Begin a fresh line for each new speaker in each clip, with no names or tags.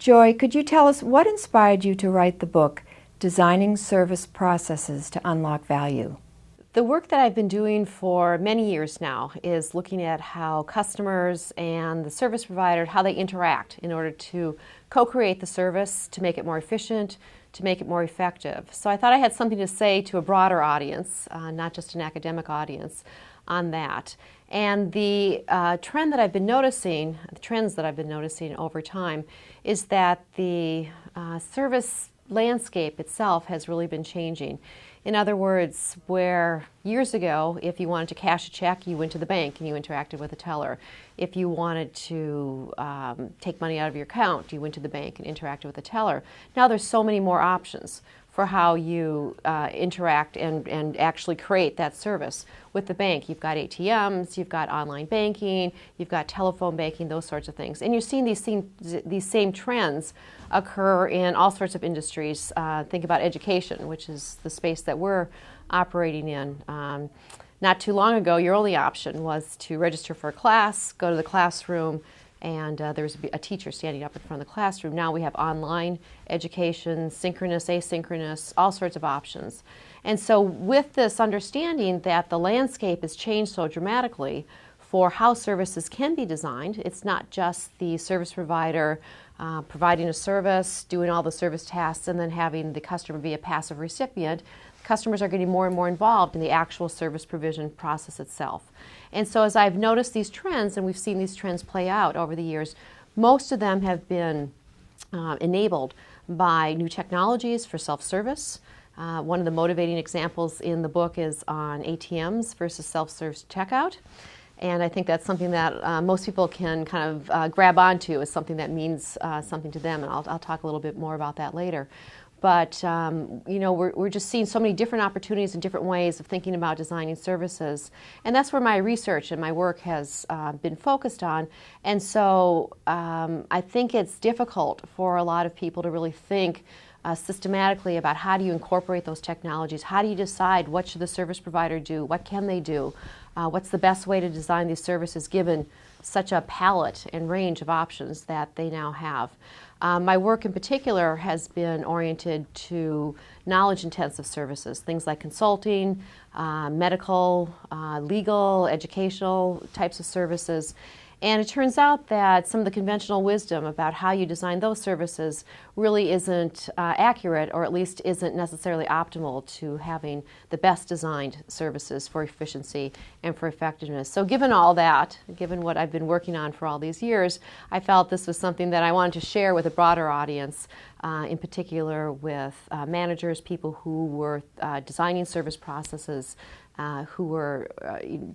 Joy, could you tell us what inspired you to write the book, Designing Service Processes to Unlock Value?
The work that I've been doing for many years now is looking at how customers and the service provider, how they interact in order to co-create the service, to make it more efficient, to make it more effective. So I thought I had something to say to a broader audience, not just an academic audience, on that. And the trend that I've been noticing, the trends that I've been noticing over time, is that the service landscape itself has really been changing. In other words, where years ago, if you wanted to cash a check, you went to the bank and you interacted with a teller. If you wanted to take money out of your account, you went to the bank and interacted with a teller. Now there's so many more options for how you interact and actually create that service. With the bank, you've got ATMs, you've got online banking, you've got telephone banking, those sorts of things. And you're seeing these same trends occur in all sorts of industries. Think about education, which is the space that we're operating in. Not too long ago, your only option was to register for a class, go to the classroom, and there was a teacher standing up in front of the classroom. Now we have online education, synchronous, asynchronous, all sorts of options. And so with this understanding that the landscape has changed so dramatically for how services can be designed, it's not just the service provider providing a service, doing all the service tasks, and then having the customer be a passive recipient. Customers are getting more and more involved in the actual service provision process itself. And so as I've noticed these trends, and we've seen these trends play out over the years, most of them have been enabled by new technologies for self-service. One of the motivating examples in the book is on ATMs versus self-service checkout. And I think that's something that most people can kind of grab onto as something that means something to them. And I'll talk a little bit more about that later. But you know, we're just seeing so many different opportunities and different ways of thinking about designing services. And that's where my research and my work has been focused on. And so I think it's difficult for a lot of people to really think systematically about how do you incorporate those technologies, how do you decide what should the service provider do, what can they do, what's the best way to design these services given such a palette and range of options that they now have. My work in particular has been oriented to knowledge-intensive services, things like consulting, medical, legal, educational types of services. And it turns out that some of the conventional wisdom about how you design those services really isn't accurate, or at least isn't necessarily optimal to having the best designed services for efficiency and for effectiveness. So given all that, given what I've been working on for all these years, I felt this was something that I wanted to share with a broader audience, in particular with managers, people who were designing service processes, who were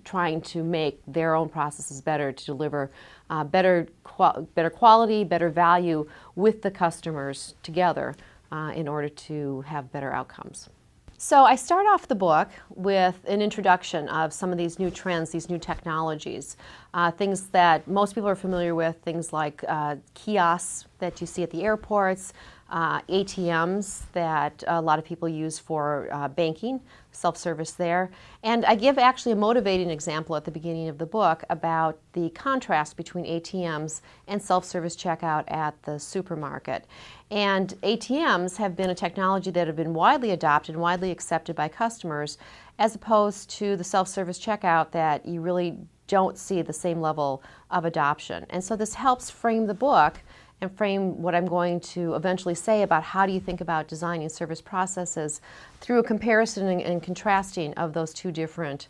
trying to make their own processes better to deliver better quality, better value with the customers together in order to have better outcomes. So I start off the book with an introduction of some of these new trends, these new technologies, things that most people are familiar with, things like kiosks that you see at the airports, ATMs that a lot of people use for banking, self-service there. And I give actually a motivating example at the beginning of the book about the contrast between ATMs and self-service checkout at the supermarket. And ATMs have been a technology that have been widely adopted and widely accepted by customers, as opposed to the self-service checkout that you really don't see the same level of adoption. And so this helps frame the book and frame what I'm going to eventually say about how do you think about designing service processes through a comparison and contrasting of those two different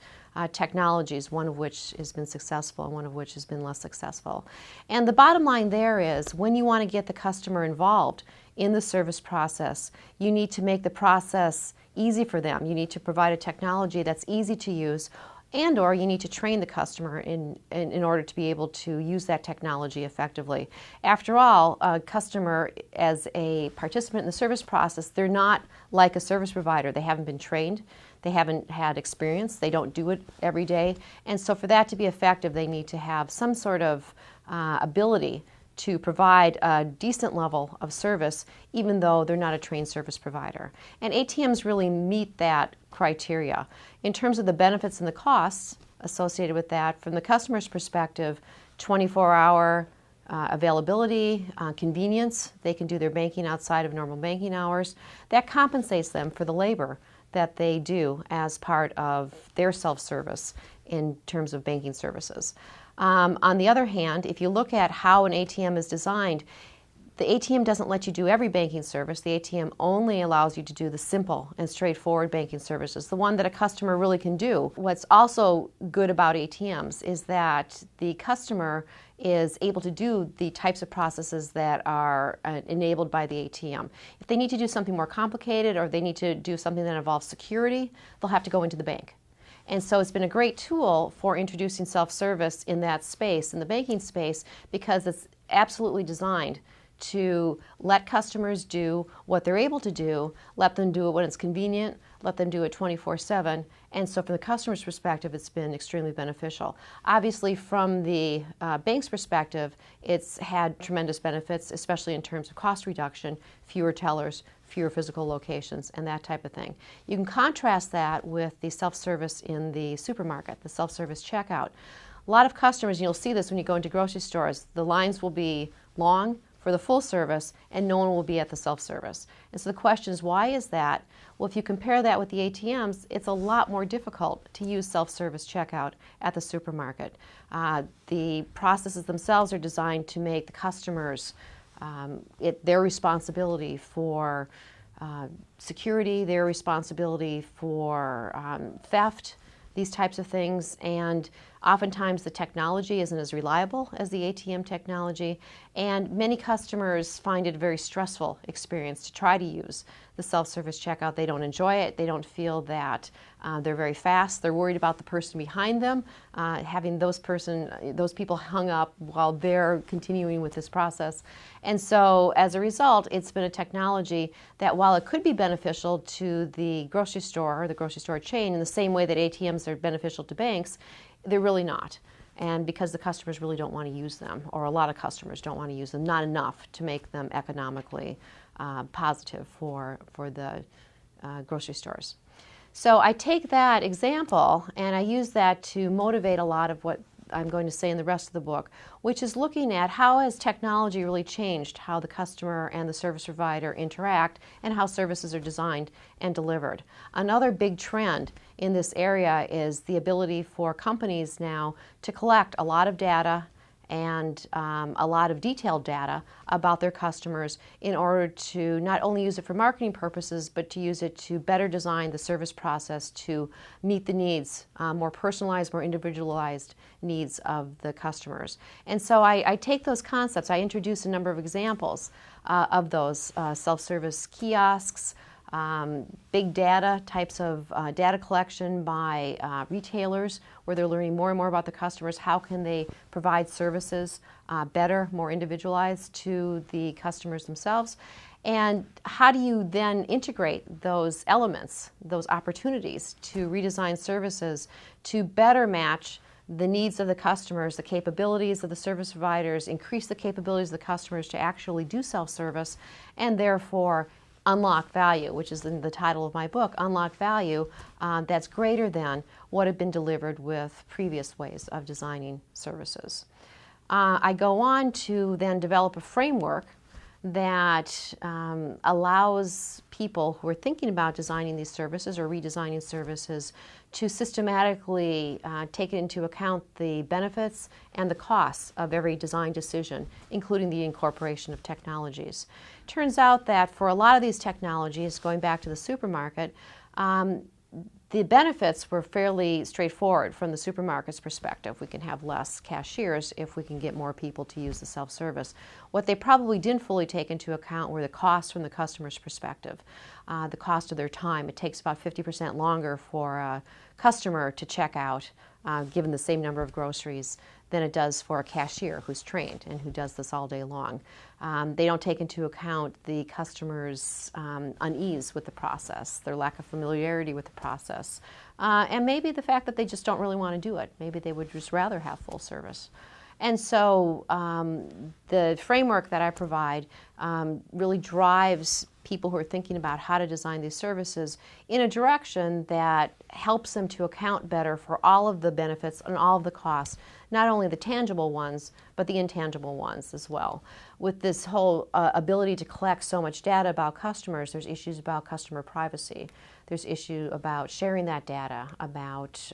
technologies, one of which has been successful and one of which has been less successful. And the bottom line there is, when you want to get the customer involved in the service process, you need to make the process easy for them. You need to provide a technology that's easy to use, and or you need to train the customer in order to be able to use that technology effectively. After all, a customer as a participant in the service process, they're not like a service provider. They haven't been trained, they haven't had experience, they don't do it every day. And so for that to be effective, they need to have some sort of ability to provide a decent level of service, even though they're not a trained service provider. And ATMs really meet that criteria. In terms of the benefits and the costs associated with that, from the customer's perspective, 24-hour availability, convenience. They can do their banking outside of normal banking hours. That compensates them for the labor that they do as part of their self-service in terms of banking services. On the other hand, if you look at how an ATM is designed, the ATM doesn't let you do every banking service. The ATM only allows you to do the simple and straightforward banking services, the one that a customer really can do. What's also good about ATMs is that the customer is able to do the types of processes that are enabled by the ATM. If they need to do something more complicated or they need to do something that involves security, they'll have to go into the bank. And so it's been a great tool for introducing self-service in that space, in the banking space, because it's absolutely designed to let customers do what they're able to do, let them do it when it's convenient, let them do it 24/7. And so from the customer's perspective, it's been extremely beneficial. Obviously, from the bank's perspective, it's had tremendous benefits, especially in terms of cost reduction, fewer tellers, fewer physical locations, and that type of thing. You can contrast that with the self-service in the supermarket, the self-service checkout. A lot of customers, and you'll see this when you go into grocery stores, the lines will be long for the full service and no one will be at the self-service. And so the question is, why is that? Well, if you compare that with the ATMs, it's a lot more difficult to use self-service checkout at the supermarket. The processes themselves are designed to make the customers their responsibility for security, their responsibility for theft, these types of things, and oftentimes the technology isn't as reliable as the ATM technology, and many customers find it a very stressful experience to try to use the self-service checkout. They don't enjoy it. They don't feel that they're very fast. They're worried about the person behind them, having those people hung up while they're continuing with this process. And so as a result, it's been a technology that, while it could be beneficial to the grocery store or the grocery store chain in the same way that ATMs are beneficial to banks, they're really not. And because the customers really don't want to use them, or a lot of customers don't want to use them, not enough to make them economically positive for the grocery stores. So I take that example and I use that to motivate a lot of what I'm going to say in the rest of the book, which is looking at how has technology really changed how the customer and the service provider interact and how services are designed and delivered. Another big trend in this area is the ability for companies now to collect a lot of data and a lot of detailed data about their customers in order to not only use it for marketing purposes, but to use it to better design the service process to meet the needs, more personalized, more individualized needs of the customers. And so I take those concepts, I introduce a number of examples of those self-service kiosks, big data types of data collection by retailers where they're learning more and more about the customers. How can they provide services better, more individualized to the customers themselves? And how do you then integrate those elements, those opportunities to redesign services to better match the needs of the customers, the capabilities of the service providers, increase the capabilities of the customers to actually do self-service, and therefore unlock value, which is in the title of my book, Unlock Value, that's greater than what had been delivered with previous ways of designing services. I go on to then develop a framework that allows people who are thinking about designing these services or redesigning services to systematically take into account the benefits and the costs of every design decision, including the incorporation of technologies. Turns out that for a lot of these technologies, going back to the supermarket, the benefits were fairly straightforward from the supermarket's perspective. We can have less cashiers if we can get more people to use the self-service. What they probably didn't fully take into account were the costs from the customer's perspective, the cost of their time. It takes about 50% longer for a customer to check out, given the same number of groceries, than it does for a cashier who's trained and who does this all day long. They don't take into account the customer's unease with the process, their lack of familiarity with the process, and maybe the fact that they just don't really want to do it. Maybe they would just rather have full service. And so the framework that I provide really drives people who are thinking about how to design these services in a direction that helps them to account better for all of the benefits and all of the costs, not only the tangible ones, but the intangible ones as well. With this whole ability to collect so much data about customers, there's issues about customer privacy. There's issue about sharing that data, about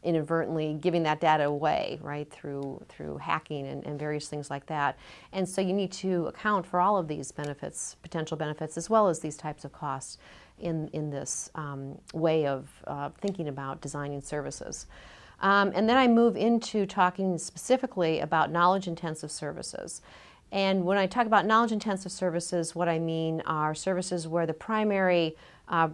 inadvertently giving that data away, right, through hacking and various things like that. And so you need to account for all of these benefits, potential benefits, as well as these types of costs in this way of thinking about designing services. And then I move into talking specifically about knowledge-intensive services. And when I talk about knowledge-intensive services, what I mean are services where the primary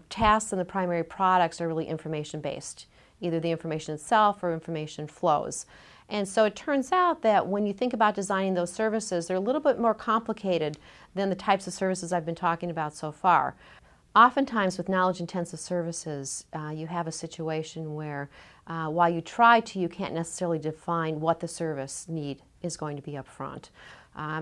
tasks and the primary products are really information-based, either the information itself or information flows. And so it turns out that when you think about designing those services, they're a little bit more complicated than the types of services I've been talking about so far. Oftentimes with knowledge-intensive services, you have a situation where while you try to, you can't necessarily define what the service need is going to be up front.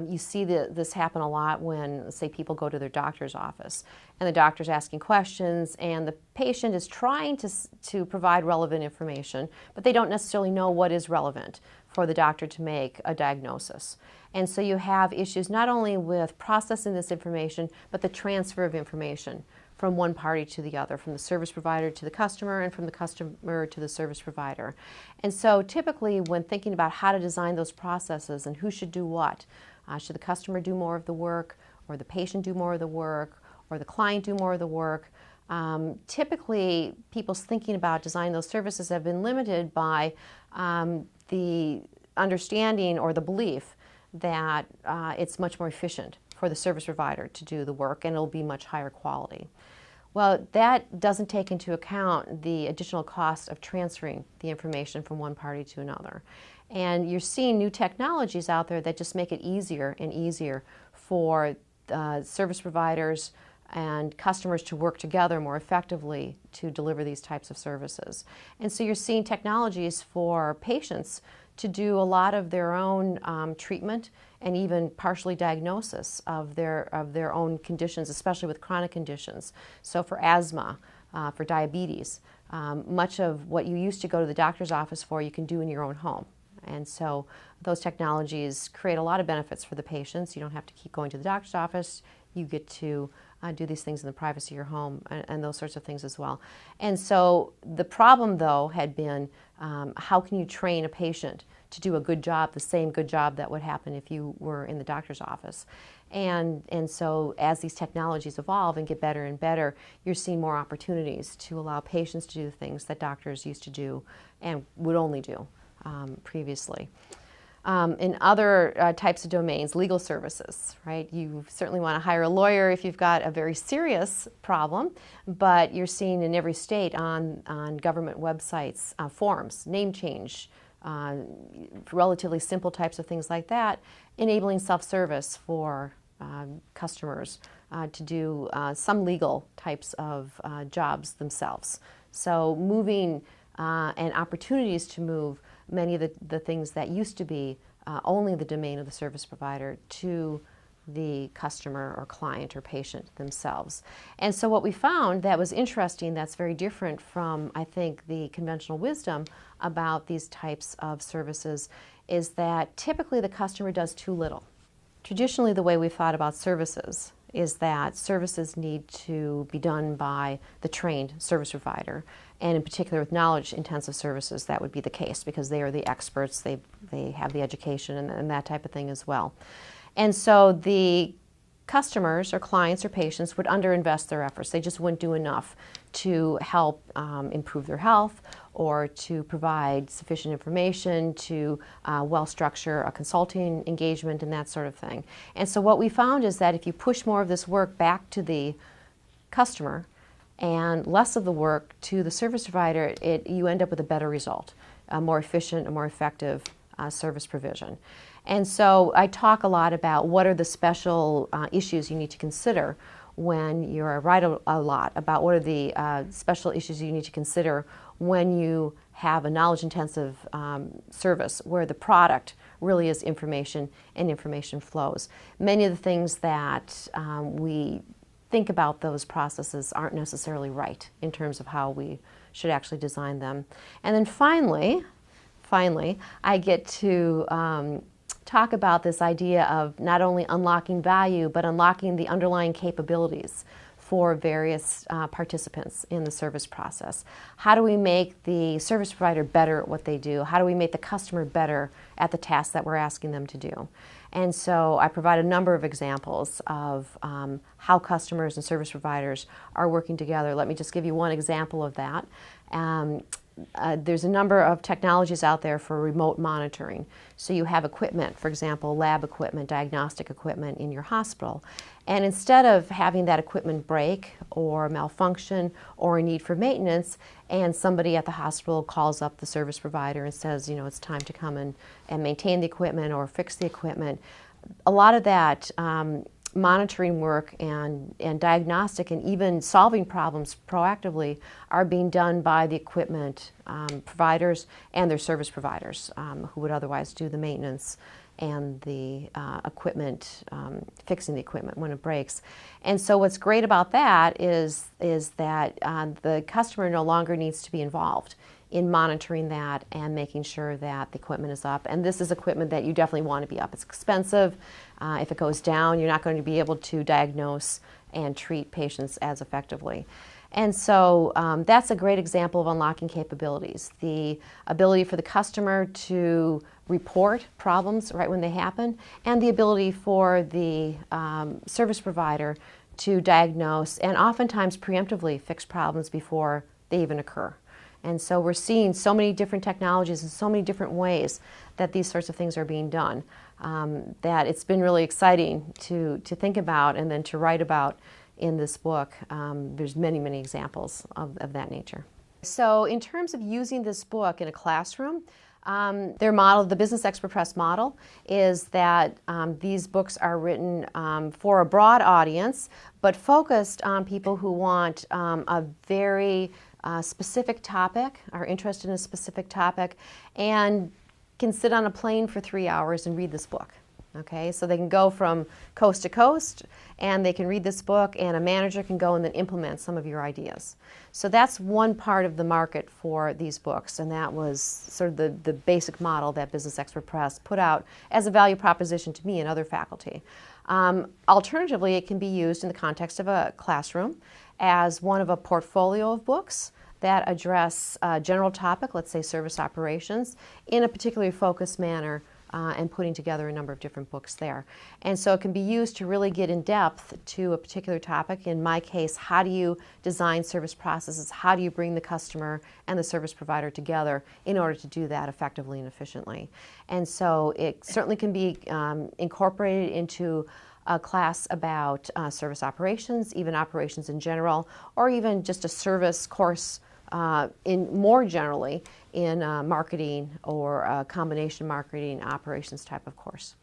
You see this happen a lot when, say, people go to their doctor's office and the doctor's asking questions and the patient is trying to provide relevant information, but they don't necessarily know what is relevant for the doctor to make a diagnosis. And so you have issues not only with processing this information, but the transfer of information from one party to the other, from the service provider to the customer and from the customer to the service provider. And so typically when thinking about how to design those processes and who should do what, should the customer do more of the work, or the patient do more of the work, or the client do more of the work, typically people's thinking about designing those services have been limited by the understanding or the belief that it's much more efficient for the service provider to do the work and it'll be much higher quality. Well, that doesn't take into account the additional cost of transferring the information from one party to another. And you're seeing new technologies out there that just make it easier and easier for service providers and customers to work together more effectively to deliver these types of services. And so you're seeing technologies for patients to do a lot of their own treatment and even partially diagnosis of their own conditions, especially with chronic conditions. So for asthma, for diabetes, much of what you used to go to the doctor's office for, you can do in your own home. And so those technologies create a lot of benefits for the patients. You don't have to keep going to the doctor's office. You get to do these things in the privacy of your home and those sorts of things as well. And so the problem, though, had been how can you train a patient to do a good job, the same good job that would happen if you were in the doctor's office. And so as these technologies evolve and get better and better, you're seeing more opportunities to allow patients to do things that doctors used to do and would only do previously. In other types of domains, legal services, right? You certainly want to hire a lawyer if you've got a very serious problem, but you're seeing in every state on government websites forms, name change, relatively simple types of things like that, enabling self-service for customers to do some legal types of jobs themselves. So moving and opportunities to move many of the things that used to be only the domain of the service provider to the customer or client or patient themselves. And so what we found that was interesting, that's very different from, I think, the conventional wisdom about these types of services, is that typically the customer does too little. Traditionally, the way we've thought about services is that services need to be done by the trained service provider. And in particular with knowledge-intensive services, that would be the case because they are the experts, they have the education and that type of thing as well. And so the customers or clients or patients would underinvest their efforts. They just wouldn't do enough to help improve their health or to provide sufficient information to well structure a consulting engagement and that sort of thing. And so what we found is that if you push more of this work back to the customer and less of the work to the service provider, you end up with a better result, a more efficient, a more effective service provision. And so I talk a lot about what are the special issues you need to consider when you're write a lot about what are the special issues you need to consider when you have a knowledge-intensive service where the product really is information and information flows. Many of the things that we think about those processes aren't necessarily right in terms of how we should actually design them. And then finally, finally, I get to talk about this idea of not only unlocking value, but unlocking the underlying capabilities for various participants in the service process. How do we make the service provider better at what they do? How do we make the customer better at the tasks that we're asking them to do? And so I provide a number of examples of how customers and service providers are working together. Let me just give you one example of that. There's a number of technologies out there for remote monitoring. So you have equipment, for example, lab equipment, diagnostic equipment in your hospital. And instead of having that equipment break or malfunction or a need for maintenance, and somebody at the hospital calls up the service provider and says, you know, it's time to come and maintain the equipment or fix the equipment, a lot of that monitoring work and diagnostic and even solving problems proactively are being done by the equipment providers and their service providers who would otherwise do the maintenance and the equipment, fixing the equipment when it breaks. And so what's great about that is that the customer no longer needs to be involved in monitoring that and making sure that the equipment is up. And this is equipment that you definitely want to be up. It's expensive. If it goes down, you're not going to be able to diagnose and treat patients as effectively. And so that's a great example of unlocking capabilities. The ability for the customer to report problems right when they happen, and the ability for the service provider to diagnose and oftentimes preemptively fix problems before they even occur. And so we're seeing so many different technologies and so many different ways that these sorts of things are being done that it's been really exciting to think about and then to write about in this book. There's many, many examples of that nature. So in terms of using this book in a classroom, their model, the Business Expert Press model, is that these books are written for a broad audience, but focused on people who want a very specific topic, are interested in a specific topic, and can sit on a plane for 3 hours and read this book. Okay, so they can go from coast to coast and they can read this book, and a manager can go and then implement some of your ideas. So that's one part of the market for these books, and that was sort of the basic model that Business Expert Press put out as a value proposition to me and other faculty. Alternatively, it can be used in the context of a classroom as one of a portfolio of books that address a general topic, let's say service operations, in a particularly focused manner, and putting together a number of different books there. And so it can be used to really get in depth to a particular topic. In my case, how do you design service processes? How do you bring the customer and the service provider together in order to do that effectively and efficiently? And so it certainly can be incorporated into a class about service operations, even operations in general, or even just a service course in more generally in marketing or a combination marketing operations type of course.